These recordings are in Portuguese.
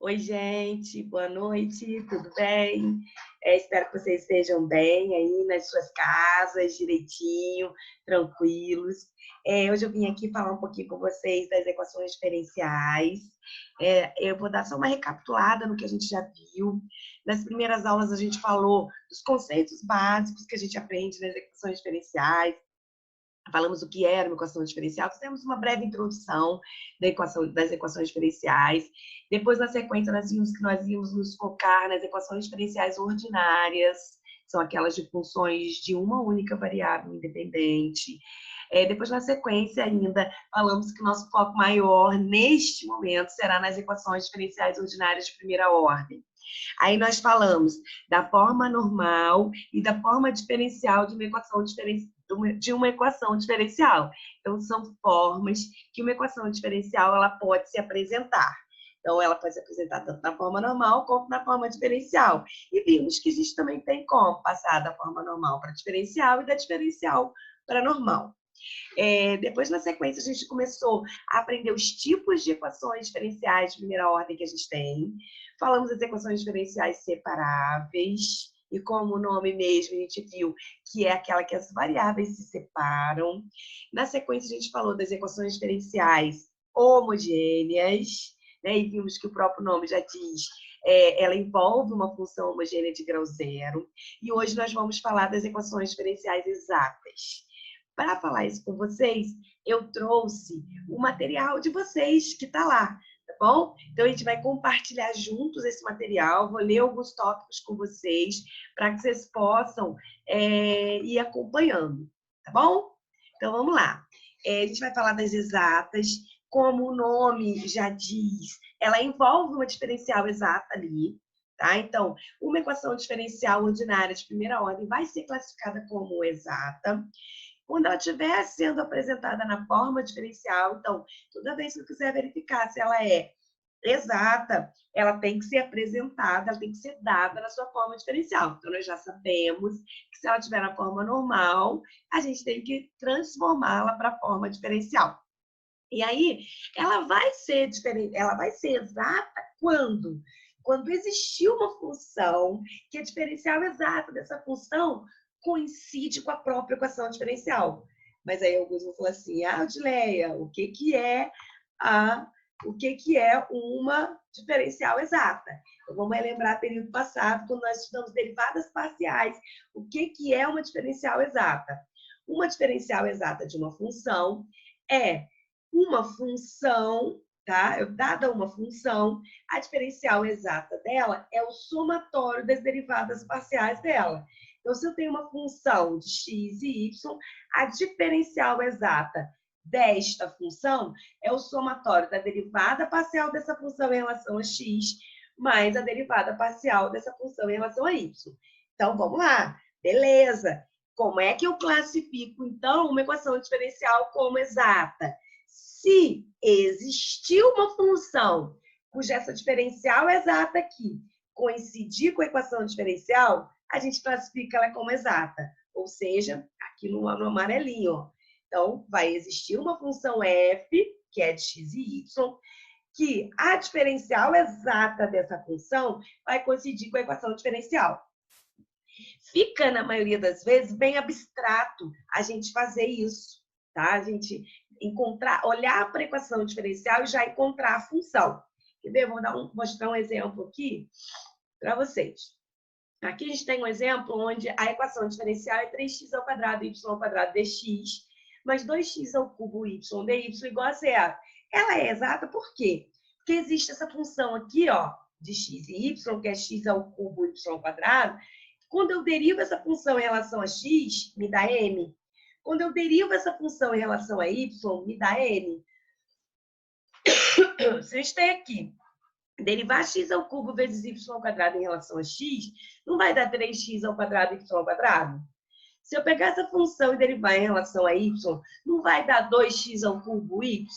Oi, gente, boa noite, tudo bem? Espero que vocês estejam bem aí nas suas casas, direitinho, tranquilos. Hoje eu vim aqui falar um pouquinho com vocês das equações diferenciais. Eu vou dar só uma recapitulada no que a gente já viu. Nas primeiras aulas a gente falou dos conceitos básicos que a gente aprende nas equações diferenciais. Falamos o que era uma equação diferencial, fizemos uma breve introdução das equações diferenciais. Depois, na sequência, nós íamos nos focar nas equações diferenciais ordinárias, que são aquelas de funções de uma única variável independente. Depois, na sequência, ainda falamos que o nosso foco maior, neste momento, será nas equações diferenciais ordinárias de primeira ordem. Aí nós falamos da forma normal e da forma diferencial de uma equação diferencial. Então, são formas que uma equação diferencial ela pode se apresentar. Então, ela pode se apresentar tanto na forma normal quanto na forma diferencial. E vimos que a gente também tem como passar da forma normal para diferencial e da diferencial para normal. Depois, na sequência, a gente começou a aprender os tipos de equações diferenciais de primeira ordem que a gente tem. Falamos das equações diferenciais separáveis, e como o nome mesmo, a gente viu que é aquela que as variáveis se separam. Na sequência, a gente falou das equações diferenciais homogêneas, né? E vimos que o próprio nome já diz, ela envolve uma função homogênea de grau zero. E hoje nós vamos falar das equações diferenciais exatas. Para falar isso com vocês, eu trouxe o material de vocês que está lá, tá bom? Então, a gente vai compartilhar juntos esse material, vou ler alguns tópicos com vocês, para que vocês possam ir acompanhando, tá bom? Então, vamos lá. A gente vai falar das exatas, como o nome já diz, ela envolve uma diferencial exata ali, tá? Então, uma equação diferencial ordinária de primeira ordem vai ser classificada como exata. Quando ela estiver sendo apresentada na forma diferencial, então, toda vez que eu quiser verificar se ela é exata, ela tem que ser apresentada, ela tem que ser dada na sua forma diferencial. Então, nós já sabemos que se ela estiver na forma normal, a gente tem que transformá-la para a forma diferencial. E aí, ela vai ser exata quando? Quando existir uma função que a diferencial exata dessa função coincide com a própria equação diferencial. Mas aí alguns vão falar assim, Odileia, o que é uma diferencial exata? Então, vamos relembrar o período passado, quando nós estudamos derivadas parciais. O que é uma diferencial exata? Uma diferencial exata de uma função é uma função, tá? Dada uma função, a diferencial exata dela é o somatório das derivadas parciais dela. Então, se eu tenho uma função de x e y, a diferencial exata desta função é o somatório da derivada parcial dessa função em relação a x, mais a derivada parcial dessa função em relação a y. Então, vamos lá. Beleza. Como é que eu classifico, então, uma equação diferencial como exata? Se existir uma função cuja essa diferencial exata aqui coincidir com a equação diferencial, a gente classifica ela como exata. Ou seja, aqui no amarelinho, ó. Então, vai existir uma função f, que é de x e y, que a diferencial exata dessa função vai coincidir com a equação diferencial. Fica, na maioria das vezes, bem abstrato a gente fazer isso, tá? A gente olhar para a equação diferencial e já encontrar a função. Quer ver? Vou mostrar um exemplo aqui para vocês. Aqui a gente tem um exemplo onde a equação diferencial é 3x ao quadrado y ao quadrado dx, mais 2x ao cubo y dy igual a zero. Ela é exata por quê? Porque existe essa função aqui, ó, de x e y, que é x ao cubo y ao quadrado. Quando eu derivo essa função em relação a x, me dá m. Quando eu derivo essa função em relação a y, me dá n. Se a gente tem aqui, derivar x ao cubo vezes y ao quadrado em relação a x, não vai dar 3x ao quadrado y ao quadrado? Se eu pegar essa função e derivar em relação a y, não vai dar 2x ao cubo y?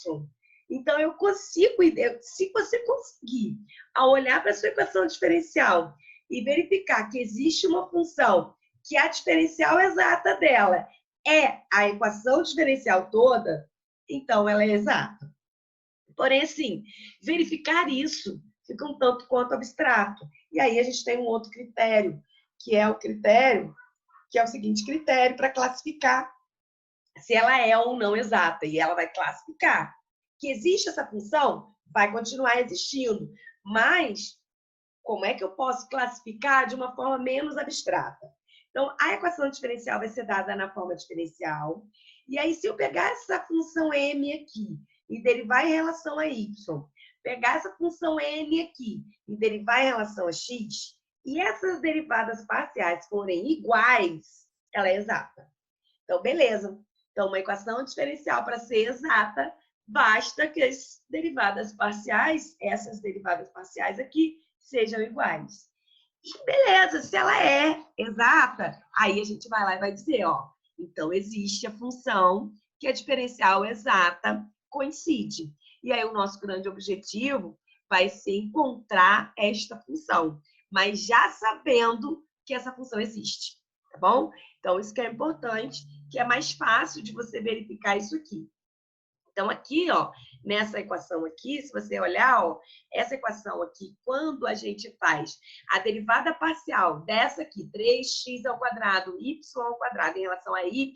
Então, eu consigo, se você conseguir, ao olhar para a sua equação diferencial e verificar que existe uma função que a diferencial exata dela é a equação diferencial toda, então ela é exata. Porém, assim, verificar isso, fica um tanto quanto abstrato. E aí a gente tem um outro critério, que é o seguinte critério para classificar se ela é ou não exata. E ela vai classificar que existe essa função, vai continuar existindo, mas como é que eu posso classificar de uma forma menos abstrata? Então, a equação diferencial vai ser dada na forma diferencial. E aí, se eu pegar essa função m aqui e derivar em relação a y, pegar essa função n aqui e derivar em relação a x, e essas derivadas parciais forem iguais, ela é exata. Então, beleza. Então, uma equação diferencial, para ser exata, basta que as derivadas parciais, essas derivadas parciais aqui, sejam iguais. E beleza, se ela é exata, aí a gente vai lá e vai dizer, ó, então existe a função que a diferencial exata coincide. E aí o nosso grande objetivo vai ser encontrar esta função, mas já sabendo que essa função existe, tá bom? Então isso que é importante, que é mais fácil de você verificar isso aqui. Então, aqui, ó, nessa equação aqui, se você olhar, ó, essa equação aqui, quando a gente faz a derivada parcial dessa aqui, 3x ao quadrado, y ao quadrado, em relação a y,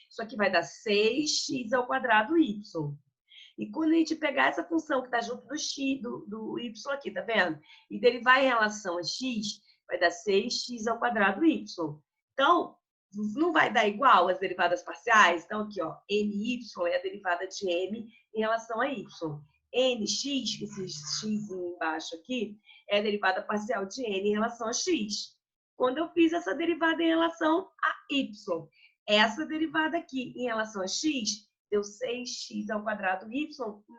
isso aqui vai dar 6x ao quadrado y. E quando a gente pegar essa função que está junto do x, do y aqui, tá vendo? E derivar em relação a x, vai dar 6x ao quadrado y. Então, não vai dar igual as derivadas parciais? Então, aqui, ó, ny é a derivada de m em relação a y. nx, esse x embaixo aqui, é a derivada parcial de n em relação a x. Quando eu fiz essa derivada em relação a y, essa derivada aqui em relação a x, deu 6x ao quadrado y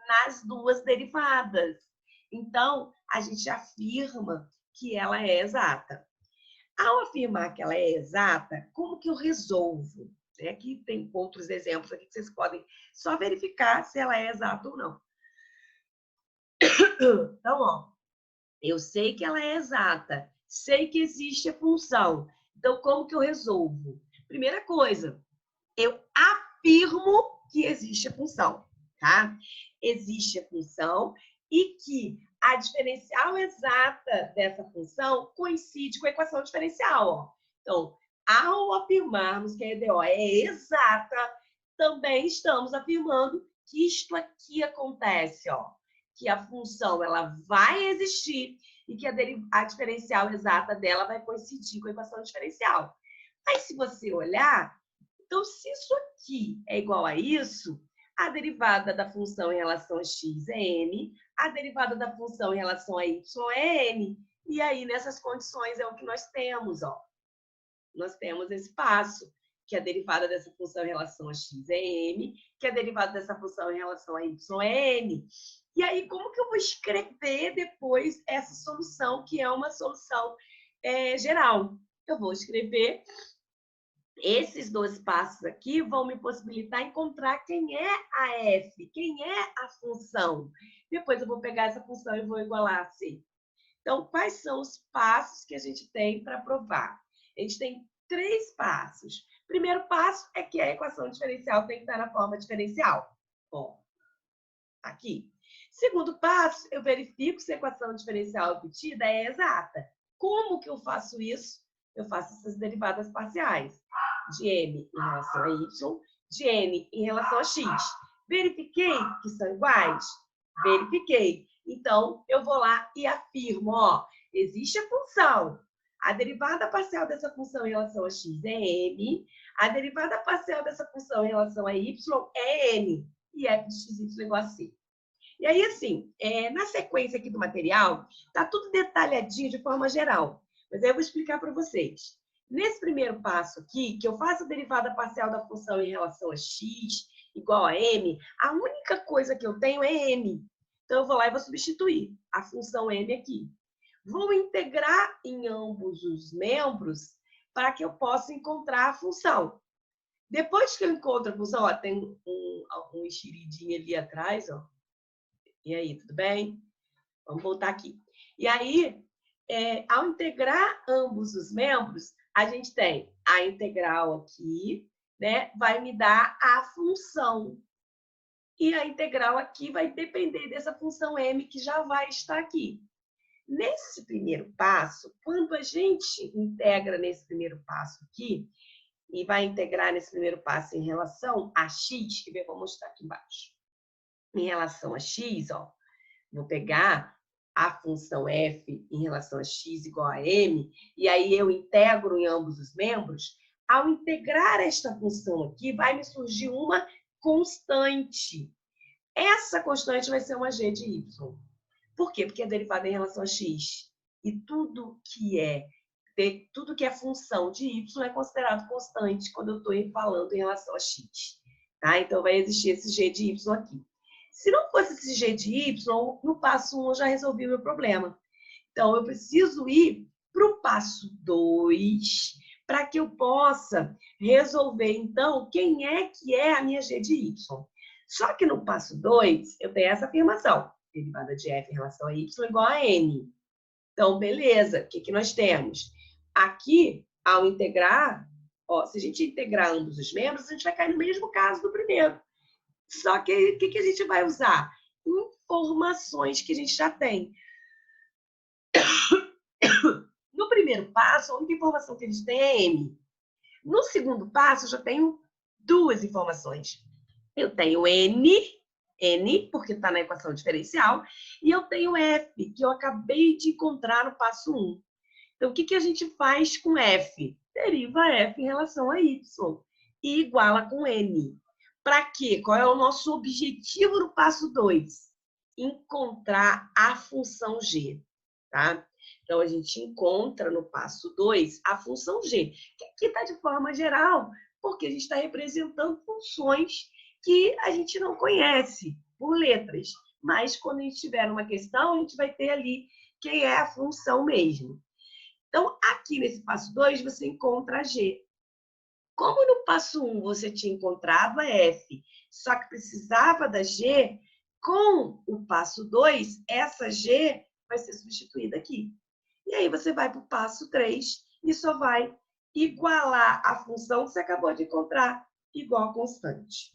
nas duas derivadas. Então, a gente afirma que ela é exata. Ao afirmar que ela é exata, como que eu resolvo? Aqui tem outros exemplos aqui que vocês podem só verificar se ela é exata ou não. Então, ó, eu sei que ela é exata, sei que existe a função. Então, como que eu resolvo? Primeira coisa, eu afirmo que existe a função, tá? Existe a função e que a diferencial exata dessa função coincide com a equação diferencial, ó. Então, ao afirmarmos que a EDO é exata, também estamos afirmando que isto aqui acontece, ó. Que a função ela vai existir e que a diferencial exata dela vai coincidir com a equação diferencial. Mas se você olhar, então, se isso aqui é igual a isso, a derivada da função em relação a x é m, a derivada da função em relação a y é m. E aí, nessas condições, é o que nós temos, ó. Nós temos esse passo, que a derivada dessa função em relação a x é m, que a derivada dessa função em relação a y é n. E aí, como que eu vou escrever depois essa solução, que é uma solução geral? Eu vou escrever... Esses dois passos aqui vão me possibilitar encontrar quem é a f, quem é a função. Depois eu vou pegar essa função e vou igualar a c. Então, quais são os passos que a gente tem para provar? A gente tem 3 passos. Primeiro passo é que a equação diferencial tem que estar na forma diferencial. Ó, aqui. Segundo passo, eu verifico se a equação diferencial obtida é exata. Como que eu faço isso? Eu faço essas derivadas parciais de m em relação a y, de n em relação a x. Verifiquei que são iguais? Verifiquei. Então, eu vou lá e afirmo, ó, existe a função. A derivada parcial dessa função em relação a x é m, a derivada parcial dessa função em relação a y é n, e f de x igual a c. E aí, assim, na sequência aqui do material, tá tudo detalhadinho de forma geral. Mas aí eu vou explicar para vocês. Nesse primeiro passo aqui, que eu faço a derivada parcial da função em relação a x igual a m, a única coisa que eu tenho é m. Então, eu vou lá e vou substituir a função m aqui. Vou integrar em ambos os membros para que eu possa encontrar a função. Depois que eu encontro a função, ó, tem um enxeridinho ali atrás, ó. E aí, tudo bem? Vamos voltar aqui. E aí, ao integrar ambos os membros, a gente tem a integral aqui, né? Vai me dar a função. E a integral aqui vai depender dessa função m que já vai estar aqui. Nesse primeiro passo, quando a gente integra nesse primeiro passo aqui, e vai integrar nesse primeiro passo em relação a x, que eu vou mostrar aqui embaixo. Em relação a x, ó, vou pegar a função f em relação a x igual a m, e aí eu integro em ambos os membros. Ao integrar esta função aqui, vai me surgir uma constante. Essa constante vai ser uma g de y. Por quê? Porque é derivada em relação a x. E tudo que é função de y é considerado constante quando eu estou falando em relação a x. Tá? Então, vai existir esse g de y aqui. Se não fosse esse g de y, no passo 1 eu já resolvi o meu problema. Então, eu preciso ir para o passo 2 para que eu possa resolver, então, quem é que é a minha g de y. Só que no passo 2, eu tenho essa afirmação. Derivada de f em relação a y igual a n. Então, beleza. O que nós temos? Aqui, ao integrar, ó, se a gente integrar ambos os membros, a gente vai cair no mesmo caso do primeiro. Só que o que a gente vai usar? Informações que a gente já tem. No primeiro passo, a única informação que a gente tem é m. No segundo passo, eu já tenho duas informações. Eu tenho n, porque está na equação diferencial, e eu tenho f, que eu acabei de encontrar no passo 1. Então, o que a gente faz com f? Deriva f em relação a y e iguala com n. Para quê? Qual é o nosso objetivo no passo 2? Encontrar a função g, tá? Então, a gente encontra no passo 2 a função g, que aqui está de forma geral, porque a gente está representando funções que a gente não conhece por letras. Mas, quando a gente tiver uma questão, a gente vai ter ali quem é a função mesmo. Então, aqui nesse passo 2, você encontra a g. Como no passo 1 você tinha encontrado a f, só que precisava da g, com o passo 2, essa g vai ser substituída aqui. E aí você vai para o passo 3 e só vai igualar a função que você acabou de encontrar, igual a constante.